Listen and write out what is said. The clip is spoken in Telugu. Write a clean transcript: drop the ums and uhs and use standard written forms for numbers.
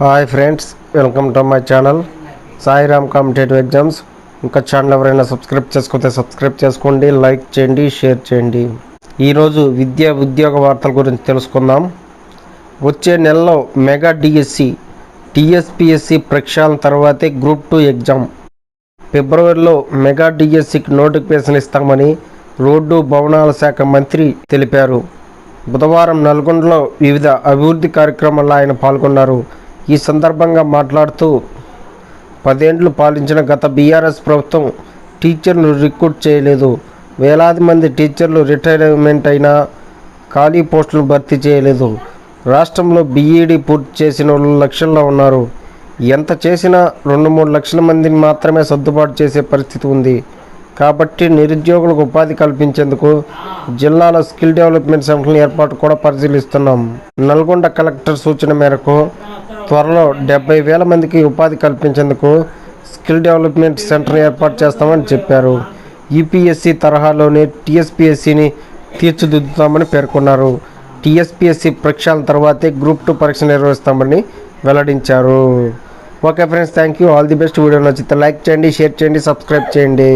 Hi friends, welcome to my channel Sairam competitive exams. ఇంకా ఛానల్ ఎవరైనా సబ్స్క్రైబ్ చేసుకుంటే సబ్స్క్రైబ్ చేసుకోండి, లైక్ చేయండి, షేర్ చేయండి. ఈరోజు విద్యా ఉద్యోగ వార్తల గురించి తెలుసుకుందాం. వచ్చే నెలలో మెగా డిఎస్సి టీఎస్పిఎస్సి ప్రక్షాళన తర్వాతే గ్రూప్ 2 ఎగ్జామ్. ఫిబ్రవరిలో మెగా డిఎస్సికి నోటిఫికేషన్ ఇస్తామని రోడ్డు భవనాల శాఖ మంత్రి తెలిపారు. బుధవారం నల్గొండలో వివిధ అభివృద్ధి కార్యక్రమాల్లో ఆయన పాల్గొన్నారు. ఈ సందర్భంగా మాట్లాడుతూ 10 ఏళ్లు పాలించిన గత బీఆర్ఎస్ ప్రభుత్వం టీచర్లు రిక్రూట్ చేయలేదు. వేలాది మంది టీచర్లు రిటైర్మెంట్ అయినా ఖాళీ పోస్టులను భర్తీ చేయలేదు. రాష్ట్రంలో బీఈడీ పూర్తి చేసిన వాళ్ళు లక్షల్లో ఉన్నారు. ఎంత చేసినా 2-3 లక్షల మందిని మాత్రమే సర్దుబాటు చేసే పరిస్థితి ఉంది. కాబట్టి నిరుద్యోగులకు ఉపాధి కల్పించేందుకు జిల్లాలో స్కిల్ డెవలప్మెంట్ సెంటర్ల ఏర్పాటు కూడా పరిశీలిస్తున్నాం. నల్గొండ కలెక్టర్ సూచన మేరకు త్వరలో 70,000 మందికి ఉపాధి కల్పించేందుకు స్కిల్ డెవలప్మెంట్ సెంటర్ ఏర్పాటు చేస్తామని చెప్పారు. యూపీఎస్సీ తరహాలోనే టీఎస్పీఎస్సీని తీర్చిదిద్దుతామని పేర్కొన్నారు. టీఎస్పీఎస్సీ ప్రక్షాళన తర్వాతే గ్రూప్ 2 పరీక్ష నిర్వహిస్తామని వెల్లడించారు. Okay friends, thank you. All the best. Video నచ్చితే లైక్ చేయండి, షేర్ చేయండి, సబ్స్క్రైబ్ చేయండి.